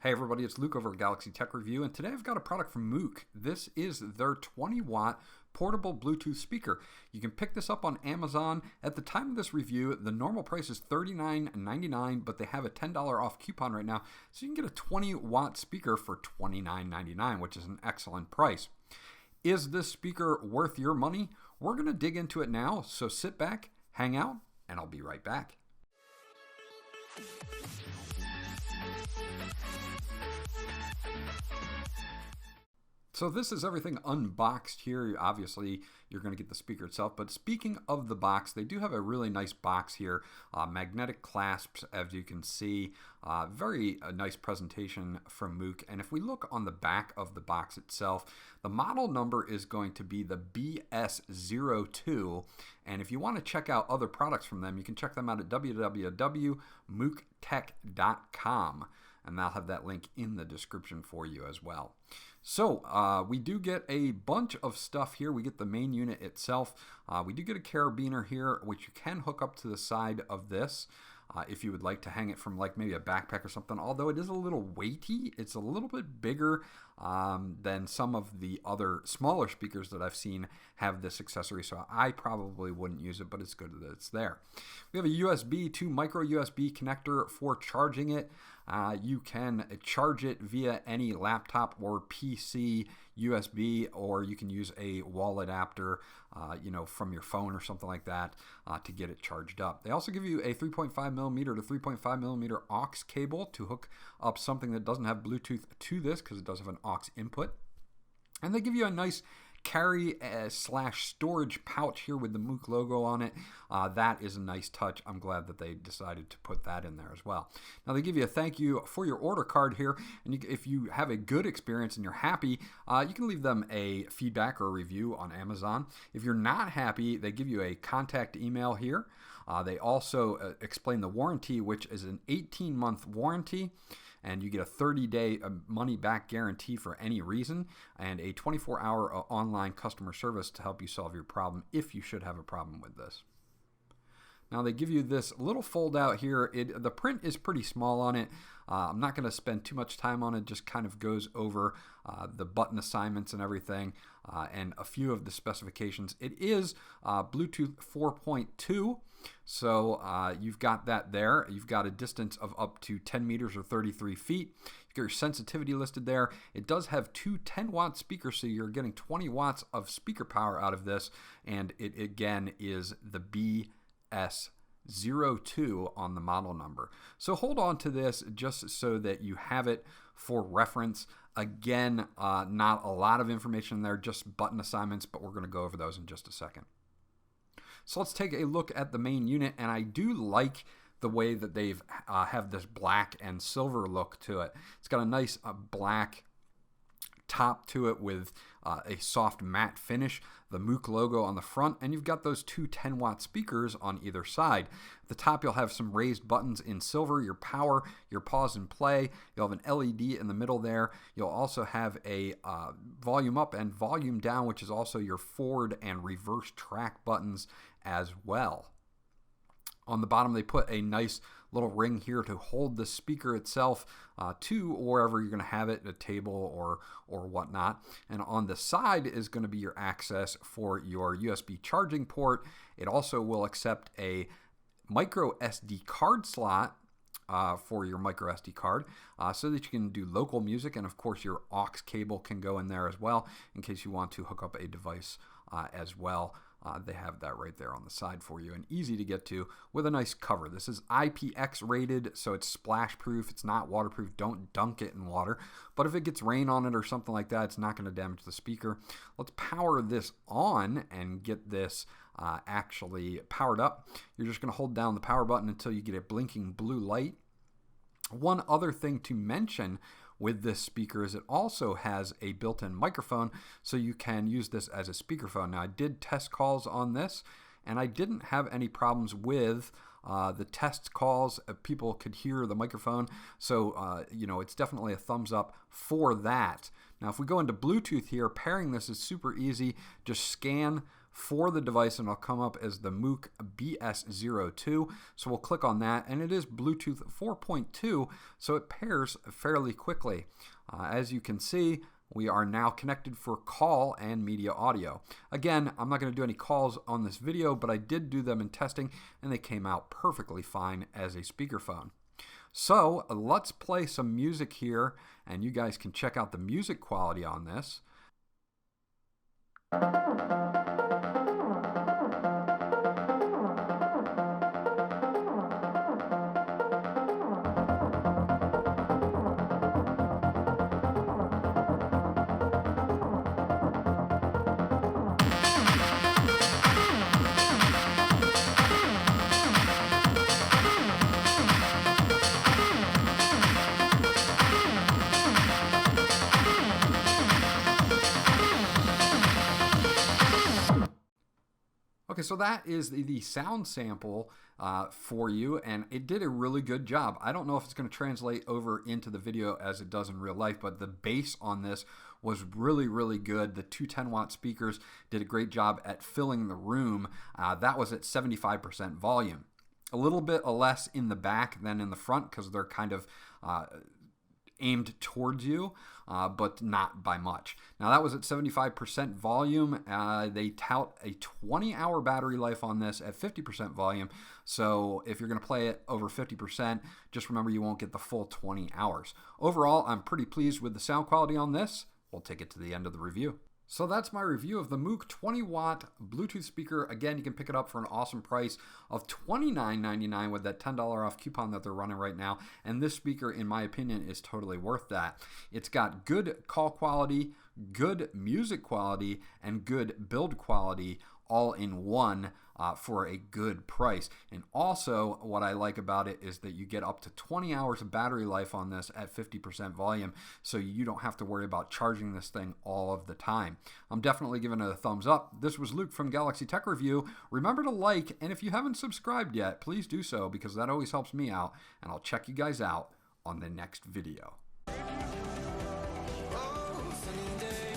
Hey everybody, it's Luke over at Galaxy Tech Review, and today I've got a product from Moock. This is their 20-watt portable Bluetooth speaker. You can pick this up on Amazon. At the time of this review, the normal price is $39.99, but they have a $10 off coupon right now, so you can get a 20-watt speaker for $29.99, which is an excellent price. Is this speaker worth your money? We're going to dig into it now, so sit back, hang out, and I'll be right back. So this is everything unboxed here. Obviously, you're going to get the speaker itself. But speaking of the box, they do have a really nice box here. Magnetic clasps, as you can see. Very nice presentation from Moock. And if we look on the back of the box itself, the model number is going to be the BS02. And if you want to check out other products from them, you can check them out at www.moocktech.com. And I'll have that link in the description for you as well. So we do get a bunch of stuff here. We get the main unit itself. We do get a carabiner here, which you can hook up to the side of this if you would like to hang it from like maybe a backpack or something. Although it is a little weighty, it's a little bit bigger than some of the other smaller speakers that I've seen have this accessory. So I probably wouldn't use it, but it's good that it's there. We have a USB to micro USB connector for charging it. You can charge it via any laptop or PC USB, or you can use a wall adapter, from your phone or something like that to get it charged up. They also give you a 3.5 millimeter to 3.5 millimeter aux cable to hook up something that doesn't have Bluetooth to this, because it does have an aux input. And they give you a nice carry slash storage pouch here with the Moock logo on it. That is a nice touch. I'm glad that they decided to put that in there as well. Now they give you a thank you for your order card here, and if you have a good experience and you're happy, you can leave them a feedback or a review on Amazon. If you're not happy, they give you a contact email here. They also explain the warranty, which is an 18-month warranty. And you get a 30-day money-back guarantee for any reason, and a 24-hour online customer service to help you solve your problem if you should have a problem with this. Now they give you this little fold-out here. The print is pretty small on it. I'm not going to spend too much time on it. Just kind of goes over the button assignments and everything, and a few of the specifications. It is Bluetooth 4.2. So you've got that there. You've got a distance of up to 10 meters or 33 feet. You've got your sensitivity listed there. It does have two 10-watt speakers, so you're getting 20 watts of speaker power out of this. And it, again, is the BS02 on the model number. So hold on to this just so that you have it for reference. Again, not a lot of information there, just button assignments, but we're going to go over those in just a second. So let's take a look at the main unit, and I do like the way that they've have this black and silver look to it. It's got a nice black top to it with a soft matte finish, the Moock logo on the front, and you've got those two 10-watt speakers on either side. At the top, you'll have some raised buttons in silver, your power, your pause and play. You'll have an LED in the middle there. You'll also have a volume up and volume down, which is also your forward and reverse track buttons as well. On the bottom, they put a nice little ring here to hold the speaker itself to wherever you're going to have it, a table or whatnot. And on the side is going to be your access for your USB charging port. It also will accept a micro SD card slot for your micro SD card, so that you can do local music, and of course your aux cable can go in there as well in case you want to hook up a device as well. They have that right there on the side for you, and easy to get to with a nice cover. This is IPX rated, so it's splash proof. It's not waterproof. Don't dunk it in water. But if it gets rain on it or something like that, it's not going to damage the speaker. Let's power this on and get this actually powered up. You're just going to hold down the power button until you get a blinking blue light. One other thing to mention with this speaker is it also has a built-in microphone, so you can use this as a speakerphone. Now I did test calls on this, and I didn't have any problems with the test calls. People could hear the microphone, so it's definitely a thumbs up for that. Now if we go into Bluetooth here, pairing this is super easy. Just scan for the device, and it'll come up as the Moock BS02. So we'll click on that, and it is Bluetooth 4.2, so it pairs fairly quickly. As you can see, we are now connected for call and media audio. Again, I'm not going to do any calls on this video, but I did do them in testing, and they came out perfectly fine as a speakerphone. So let's play some music here, and you guys can check out the music quality on this. Okay, so that is the sound sample for you, and it did a really good job. I don't know if it's going to translate over into the video as it does in real life, but the bass on this was really, really good. The two 10-watt speakers did a great job at filling the room. That was at 75% volume. A little bit less in the back than in the front because they're kind of aimed towards you, but not by much. Now that was at 75% volume. They tout a 20-hour battery life on this at 50% volume. So if you're going to play it over 50%, just remember you won't get the full 20 hours. Overall, I'm pretty pleased with the sound quality on this. We'll take it to the end of the review. So that's my review of the Moock 20-watt Bluetooth speaker. Again, you can pick it up for an awesome price of $29.99 with that $10 off coupon that they're running right now. And this speaker, in my opinion, is totally worth that. It's got good call quality, good music quality, and good build quality all in one for a good price. And also what I like about it is that you get up to 20 hours of battery life on this at 50% volume, so you don't have to worry about charging this thing all of the time. I'm definitely giving it a thumbs up. This was Luke from Galaxy Tech Review. Remember to like, and if you haven't subscribed yet, please do so because that always helps me out, and I'll check you guys out on the next video. Oh, sunny day.